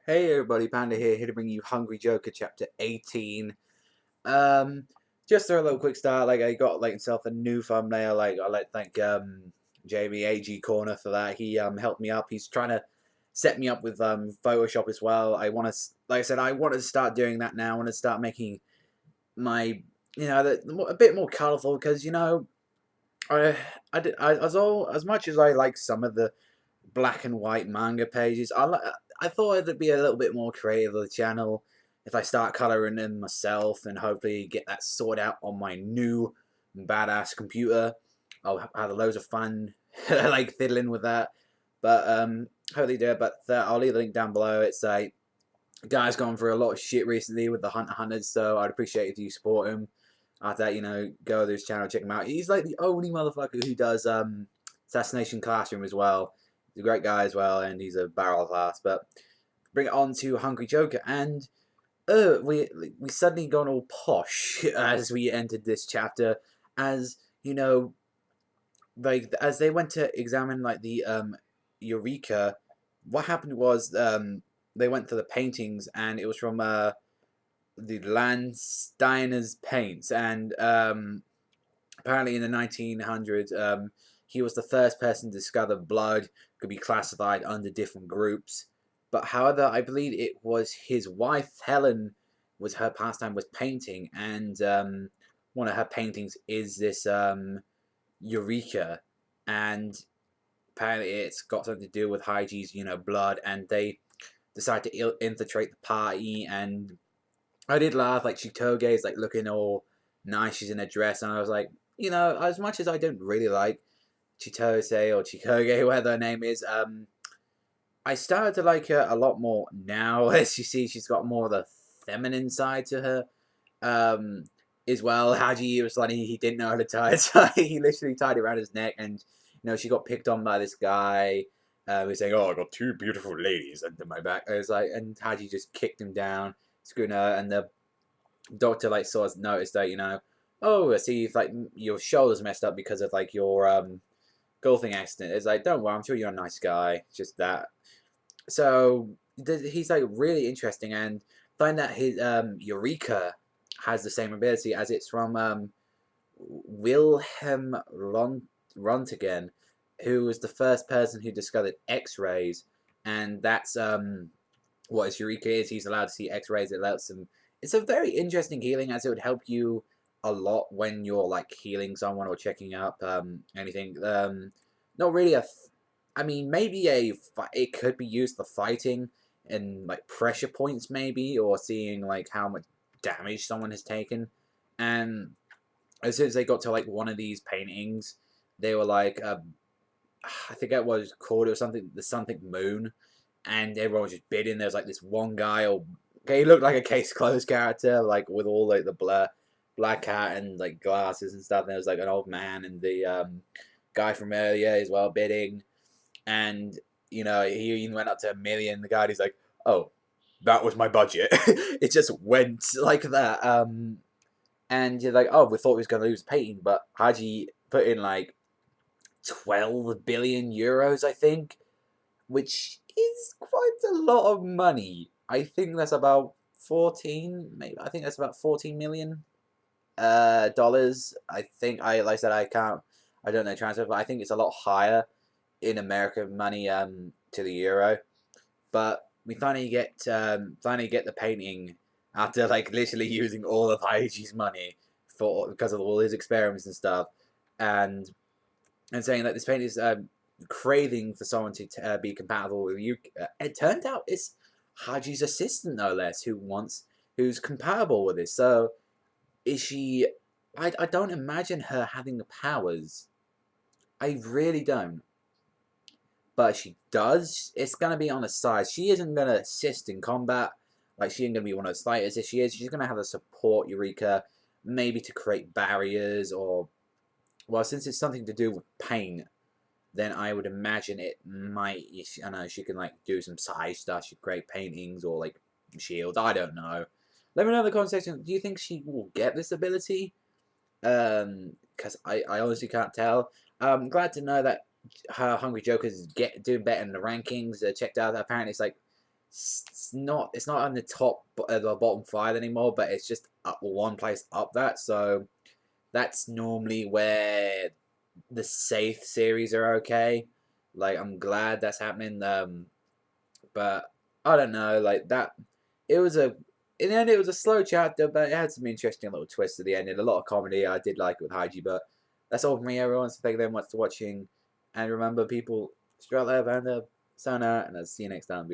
Hey everybody, Panda here to bring you Hungry Joker chapter 18. Um, just for a little quick start, I got myself a new thumbnail. I'd like to thank JB AG Corner for that. He helped me up. He's trying to set me up with Photoshop as well. I want to, like I said, I want to start doing that now. I want to start making my, a bit more colorful because I as much as I like some of the black and white manga pages. I thought it'd be a little bit more creative of the channel if I start coloring them myself and hopefully get that sorted out on my new badass computer. I'll have loads of fun like fiddling with that. But hopefully do it. But I'll leave the link down below. It's a guy's gone through a lot of shit recently with the Hunters, so I'd appreciate if you support him. After that, go to his channel, check him out. He's like the only motherfucker who does Assassination Classroom as well. He's a great guy as well, and he's a barrel class. But bring it on to Hungry Joker, and we suddenly gone all posh as we entered this chapter, as as they went to examine the Eureka. What happened was they went to the paintings, and it was from the Landsteiner's paints, and apparently in the 1900s, he was the first person to discover blood could be classified under different groups. But however, I believe it was his wife Helen was her pastime was painting, and one of her paintings is this Eureka, and apparently it's got something to do with Haiji's blood, and they decide to infiltrate the party. And I did laugh, like Chitoge is looking all nice, she's in a dress, and I was like, as much as I don't really like Chitose or Chikoge, whatever her name is, I started to like her a lot more now. As you see, she's got more of the feminine side to her. As well, Haji was like he didn't know how to tie it, so he literally tied it around his neck, and she got picked on by this guy. He's saying, "Oh, I got two beautiful ladies under my back." I was like, and Haji just kicked him down, screwing her, and the doctor sort of noticed that oh, I see if your shoulder's messed up because of your golfing accident. It's like, don't worry, I'm sure you're a nice guy. It's just that. So he's really interesting, and find that his Eureka has the same ability as it's from Wilhelm Röntgen, who was the first person who discovered X-rays, and that's what his Eureka is. He's allowed to see X-rays. It lets him. It's a very interesting healing, as it would help you a lot when you're healing someone or checking up anything. Not really I mean, maybe it could be used for fighting and pressure points, maybe, or seeing how much damage someone has taken. And as soon as they got to one of these paintings, they were I forget what it was called. It was something moon, and everyone was just bidding. There was this one guy, or okay, he looked like a case closed character, with all the black hat and glasses and stuff. And there was an old man and the guy from earlier as well bidding, and he even went up to 1 million. The guy, he's like, "Oh, that was my budget." It just went like that. And you're like, "Oh, we thought we was gonna lose painting," but Haji put in 12 billion euros, I think, which is quite a lot of money. I think that's about 14, maybe. I think that's about 14 million dollars. I think like I said, I don't know transfer, but I think it's a lot higher in American money to the euro. But we finally get the painting after literally using all of Haiji's money because of all his experiments and stuff, and saying that this painting is craving for someone to be compatible with you. It turned out it's Haji's assistant, no less, who's compatible with this. So is she? I don't imagine her having the powers. I really don't. But she does. It's gonna be on the side. She isn't gonna assist in combat. She ain't gonna be one of those fighters. If she is, she's gonna have a support Eureka, maybe to create barriers or, well, since it's something to do with pain, then I would imagine it might. I know she can do some side stuff. She create paintings or shields. I don't know. Let me know in the comment section. Do you think she will get this ability? Because I honestly can't tell. I'm glad to know that her Hungry Joker's doing better in the rankings. Checked out that apparently it's it's not on the top the bottom 5 anymore, but it's just up one place up that. So that's normally where the safe series are okay. Like I'm glad that's happening. But I don't know, like that. It was a in the end it was a slow chapter, but it had some interesting little twists at the end and a lot of comedy. I did like it with Haiji, but that's all from me, everyone. So thank you very much for watching, and remember, people, straight out there, Panda, Sana, and I'll see you next time.